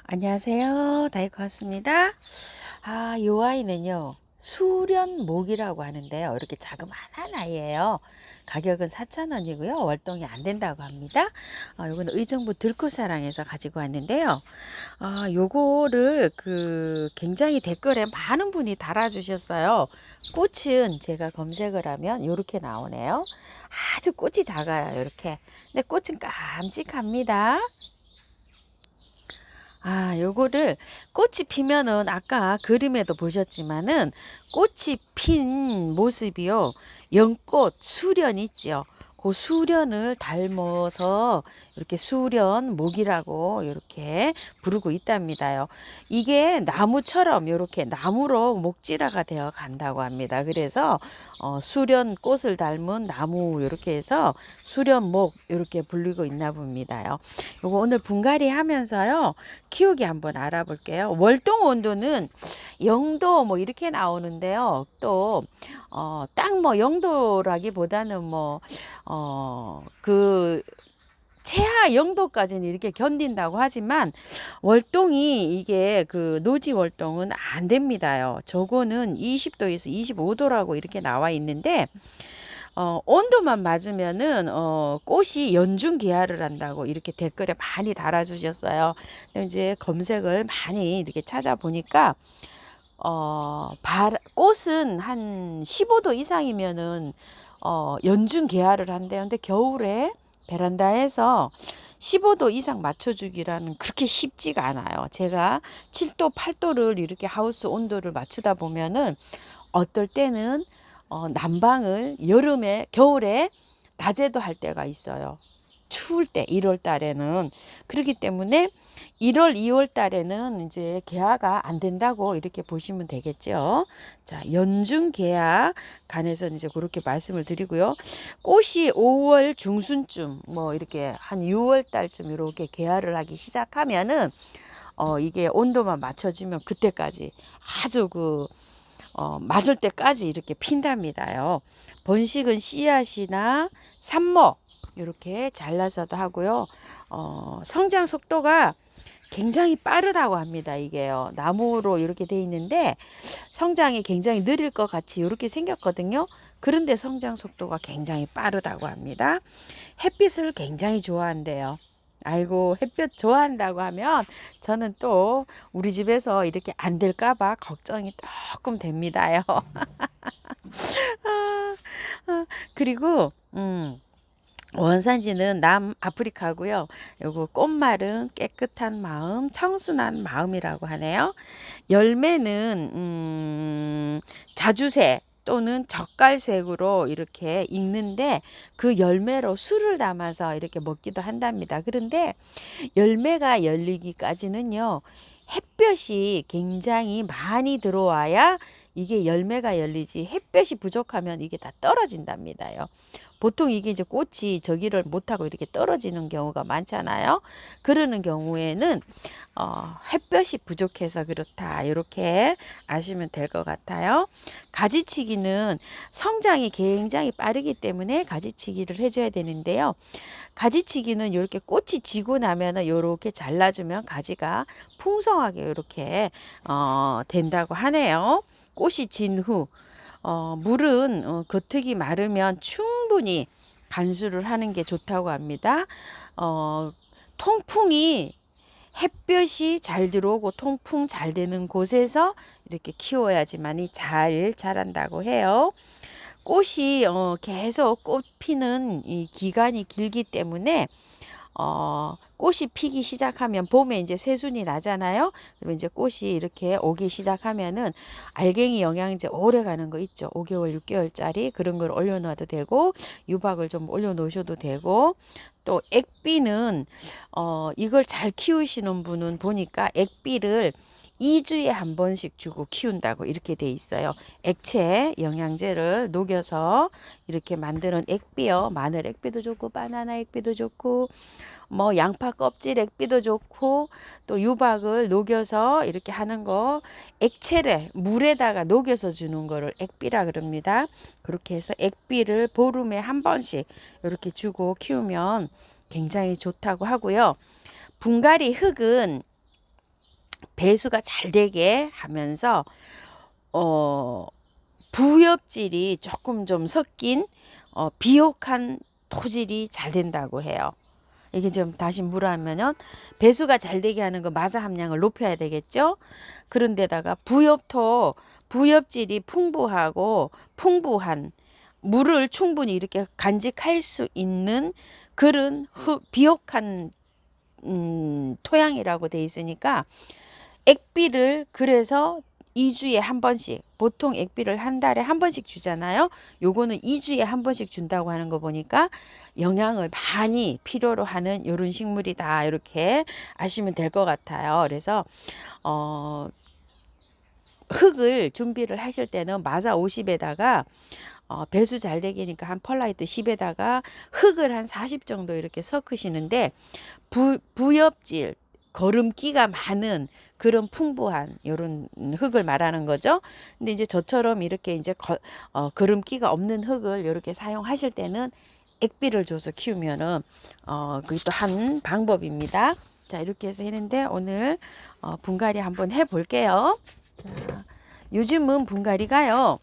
안녕하세요. 다이코 왔습니다. 요 아이는요, 수련목이라고 하는데요. 이렇게 자그마한 아이예요. 가격은 4,000원이고요. 월동이 안 된다고 합니다. 요거는 의정부 들꽃사랑에서 가지고 왔는데요. 요거를 굉장히 댓글에 많은 분이 달아주셨어요. 꽃은 제가 검색을 하면 요렇게 나오네요. 아주 꽃이 작아요. 이렇게. 근데 꽃은 깜찍합니다. 요거를 꽃이 피면은 아까 그림에도 보셨지만은 꽃이 핀 모습이요. 연꽃 수련 있죠. 그 수련을 닮아서 이렇게 수련목이라고 이렇게 부르고 있답니다요. 이게 나무처럼 이렇게 나무로 목질화가 되어 간다고 합니다. 그래서 수련꽃을 닮은 나무 이렇게 해서 수련목 이렇게 불리고 있나 봅니다요. 요거 오늘 분갈이 하면서요. 키우기 한번 알아볼게요. 월동 온도는 0도 뭐 이렇게 나오는데요. 또, 딱 뭐 0도라기보다는 최하 0도까지는 이렇게 견딘다고 하지만 월동이 이게 노지 월동은 안 됩니다요. 저거는 20도에서 25도라고 이렇게 나와 있는데 온도만 맞으면은 꽃이 연중 개화를 한다고 이렇게 댓글에 많이 달아주셨어요. 이제 검색을 많이 이렇게 찾아보니까 꽃은 한 15도 이상이면은 연중 개화를 한대요. 근데 겨울에 베란다에서 15도 이상 맞춰주기라는 그렇게 쉽지가 않아요. 제가 7도, 8도를 이렇게 하우스 온도를 맞추다 보면은 어떨 때는 난방을 겨울에 낮에도 할 때가 있어요. 추울 때 1월 달에는 그렇기 때문에 1월, 2월 달에는 이제 개화가 안 된다고 이렇게 보시면 되겠죠. 자, 연중 개화 간에서 이제 그렇게 말씀을 드리고요. 꽃이 5월 중순쯤 뭐 이렇게 한 6월 달쯤 이렇게 개화를 하기 시작하면은 이게 온도만 맞춰주면 그때까지 아주 맞을 때까지 이렇게 핀답니다요. 번식은 씨앗이나 삽목 이렇게 잘라서도 하고요. 성장 속도가 굉장히 빠르다고 합니다. 이게요. 나무로 이렇게 돼 있는데 성장이 굉장히 느릴 것 같이 이렇게 생겼거든요. 그런데 성장 속도가 굉장히 빠르다고 합니다. 햇빛을 굉장히 좋아한대요. 아이고, 햇볕 좋아한다고 하면 저는 또 우리 집에서 이렇게 안 될까봐 걱정이 조금 됩니다요. 그리고, 원산지는 남아프리카고요. 요거 꽃말은 깨끗한 마음, 청순한 마음이라고 하네요. 열매는 자주색 또는 젓갈색으로 이렇게 익는데 그 열매로 술을 담아서 이렇게 먹기도 한답니다. 그런데 열매가 열리기까지는요. 햇볕이 굉장히 많이 들어와야 이게 열매가 열리지 햇볕이 부족하면 이게 다 떨어진답니다요. 보통 이게 이제 꽃이 저기를 못하고 이렇게 떨어지는 경우가 많잖아요. 그러는 경우에는 햇볕이 부족해서 그렇다. 이렇게 아시면 될 것 같아요. 가지치기는 성장이 굉장히 빠르기 때문에 가지치기를 해줘야 되는데요. 가지치기는 이렇게 꽃이 지고 나면은 이렇게 잘라주면 가지가 풍성하게 이렇게 된다고 하네요. 꽃이 진 후 물은 겉흙이 마르면 충분히 간수를 하는 게 좋다고 합니다. 통풍이 햇볕이 잘 들어오고 통풍 잘 되는 곳에서 이렇게 키워야지만이 잘 자란다고 해요. 꽃이 계속 꽃 피는 이 기간이 길기 때문에 꽃이 피기 시작하면 봄에 이제 새순이 나잖아요. 그러면 이제 꽃이 이렇게 오기 시작하면은 알갱이 영양제 오래 가는 거 있죠. 5개월, 6개월짜리 그런 걸 올려놔도 되고 유박을 좀 올려놓으셔도 되고 또 액비는 이걸 잘 키우시는 분은 보니까 액비를 2주에 한 번씩 주고 키운다고 이렇게 돼 있어요. 액체 영양제를 녹여서 이렇게 만드는 액비요. 마늘 액비도 좋고 바나나 액비도 좋고 뭐 양파 껍질 액비도 좋고 또 유박을 녹여서 이렇게 하는 거 액체를 물에다가 녹여서 주는 거를 액비라 그럽니다. 그렇게 해서 액비를 보름에 한 번씩 이렇게 주고 키우면 굉장히 좋다고 하고요. 분갈이 흙은 배수가 잘 되게 하면서 부엽질이 조금 좀 섞인 비옥한 토질이 잘 된다고 해요. 이게 좀 다시 물어하면은 배수가 잘 되게 하는 거 마사 함량을 높여야 되겠죠. 그런데다가 부엽질이 풍부하고 풍부한 물을 충분히 이렇게 간직할 수 있는 그런 비옥한 토양이라고 돼 있으니까 액비를 그래서 2주에 한 번씩, 보통 액비를 한 달에 한 번씩 주잖아요. 요거는 2주에 한 번씩 준다고 하는 거 보니까 영양을 많이 필요로 하는 요런 식물이다, 이렇게 아시면 될 것 같아요. 그래서 흙을 준비를 하실 때는 마사 50에다가 배수 잘 되게니까 한 펄라이트 10에다가 흙을 한 40 정도 이렇게 섞으시는데 부엽질, 거름기가 많은 그런 풍부한 이런 흙을 말하는 거죠. 근데 이제 저처럼 이렇게 이제 거름기가 없는 흙을 이렇게 사용하실 때는 액비를 줘서 키우면은 그게 또 한 방법입니다. 자, 이렇게 해서 했는데 오늘 분갈이 한번 해 볼게요. 자, 요즘은 분갈이가요.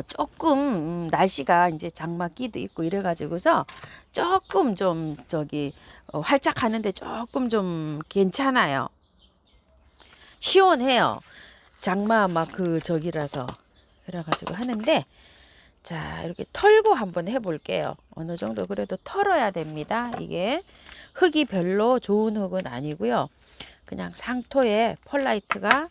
조금 날씨가 이제 장마기도 있고 이래가지고서 조금 좀 활짝 하는데 조금 좀 괜찮아요. 시원해요. 장마 막 저기라서 그래가지고 하는데, 자, 이렇게 털고 한번 해볼게요. 어느 정도 그래도 털어야 됩니다. 이게 흙이 별로 좋은 흙은 아니고요. 그냥 상토에 펄라이트가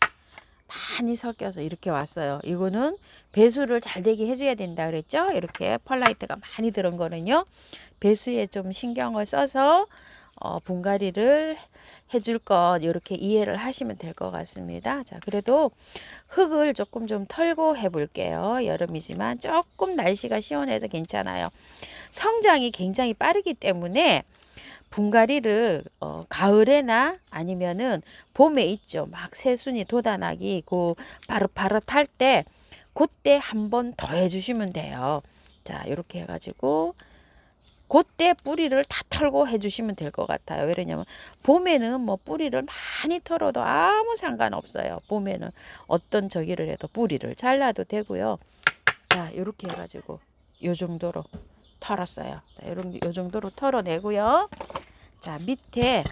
많이 섞여서 이렇게 왔어요. 이거는 배수를 잘 되게 해줘야 된다 그랬죠. 이렇게 펄라이트가 많이 들은 거는요, 배수에 좀 신경을 써서 분갈이를 해줄 것, 이렇게 이해를 하시면 될 것 같습니다. 자, 그래도 흙을 조금 좀 털고 해볼게요. 여름이지만 조금 날씨가 시원해서 괜찮아요. 성장이 굉장히 빠르기 때문에 분갈이를 가을에나 아니면은 봄에 있죠. 막 새순이 돋아나기 바릇바릇할 때 그때 한 번 더 해주시면 돼요. 자, 이렇게 해가지고 그때 뿌리를 다 털고 해주시면 될 것 같아요. 왜냐면 봄에는 뭐 뿌리를 많이 털어도 아무 상관없어요. 봄에는 어떤 저기를 해도 뿌리를 잘라도 되고요. 자, 이렇게 해가지고 요 정도로 털었어요. 자, 요 정도로 털어내고요. 자, 밑에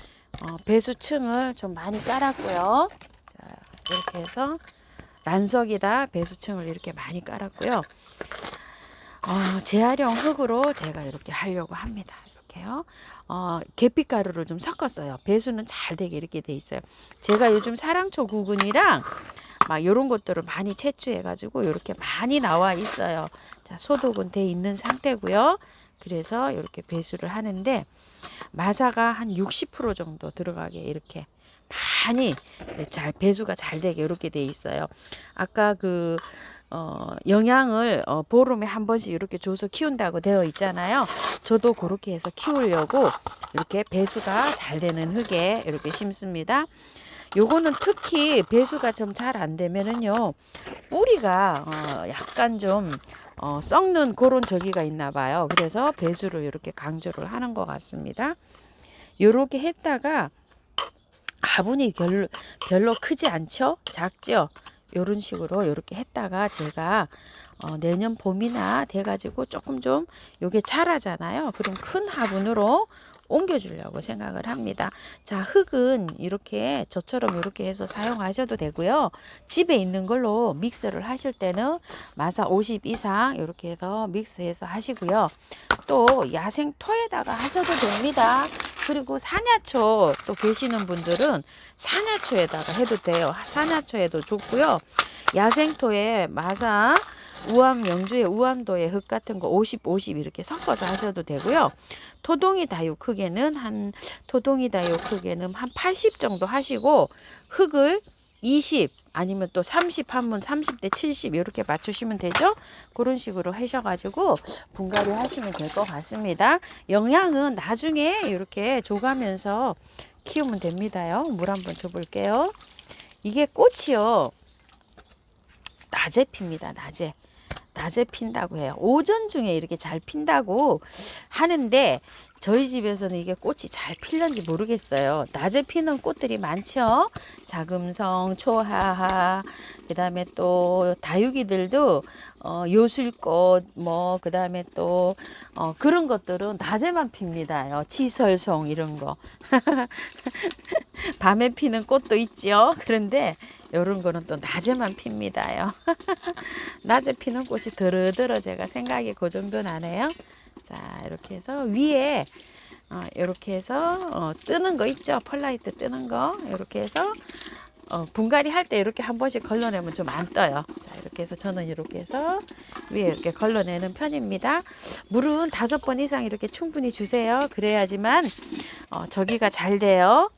배수층을 좀 많이 깔았고요. 자, 이렇게 해서 란석이다 배수층을 이렇게 많이 깔았고요. 재활용 흙으로 제가 이렇게 하려고 합니다. 이렇게요. 계피가루를 좀 섞었어요. 배수는 잘 되게 이렇게 돼 있어요. 제가 요즘 사랑초 구근이랑 막 이런 것들을 많이 채취해 가지고 이렇게 많이 나와 있어요. 자, 소독은 돼 있는 상태고요. 그래서 이렇게 배수를 하는데 마사가 한 60% 정도 들어가게 이렇게 많이 배수가 잘 되게 이렇게 돼 있어요. 아까 영양을 보름에 한 번씩 이렇게 줘서 키운다고 되어 있잖아요. 저도 그렇게 해서 키우려고 이렇게 배수가 잘 되는 흙에 이렇게 심습니다. 요거는 특히 배수가 좀 잘 안 되면은요, 뿌리가 약간 좀 썩는 그런 저기가 있나 봐요. 그래서 배수를 이렇게 강조를 하는 것 같습니다. 요렇게 했다가 화분이 별로 크지 않죠? 작죠? 요런 식으로 이렇게 했다가 제가 내년 봄이나 돼가지고 조금 좀 요게 자라잖아요. 그럼 큰 화분으로 옮겨주려고 생각을 합니다. 자, 흙은 이렇게 저처럼 이렇게 해서 사용하셔도 되고요. 집에 있는 걸로 믹스를 하실 때는 마사 50 이상 이렇게 해서 믹스해서 하시고요. 또 야생토에다가 하셔도 됩니다. 그리고 산야초 또 계시는 분들은 산야초에다가 해도 돼요. 산야초에도 좋고요. 야생토에 마사 영주의 우암도의 흙 같은 거 50, 50 이렇게 섞어서 하셔도 되고요. 토동이 다육 흙에는 한 80 정도 하시고 흙을 20 아니면 또 30 하면 30대 70 이렇게 맞추시면 되죠. 그런 식으로 하셔가지고 분갈이 하시면 될 것 같습니다. 영양은 나중에 이렇게 줘가면서 키우면 됩니다요. 물 한번 줘볼게요. 이게 꽃이요, 낮에 핍니다. 낮에 핀다고 해요. 오전 중에 이렇게 잘 핀다고 하는데 저희 집에서는 이게 꽃이 잘 필는지 모르겠어요. 낮에 피는 꽃들이 많죠. 자금성, 초하하, 그다음에 또 다육이들도 요술꽃, 뭐 그다음에 또 그런 것들은 낮에만 핍니다요. 치설송 이런 거. 밤에 피는 꽃도 있죠. 그런데 이런 거는 또 낮에만 핍니다요. 낮에 피는 꽃이 드르드르 제가 생각이 그 정도 나네요. 자, 이렇게 해서 위에 이렇게 해서 뜨는 거 있죠. 펄라이트 뜨는 거 이렇게 해서 분갈이 할 때 이렇게 한 번씩 걸러내면 좀 안 떠요. 자, 이렇게 해서 저는 이렇게 해서 위에 이렇게 걸러내는 편입니다. 물은 5번 이상 이렇게 충분히 주세요. 그래야지만 저기가 잘 돼요.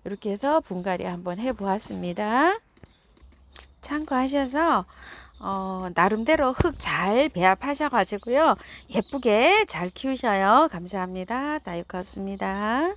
이렇게 해서 분갈이 한번 해 보았습니다. 참고하셔서 나름대로 흙 잘 배합하셔가지고요. 예쁘게 잘 키우셔요. 감사합니다. 다육하였습니다.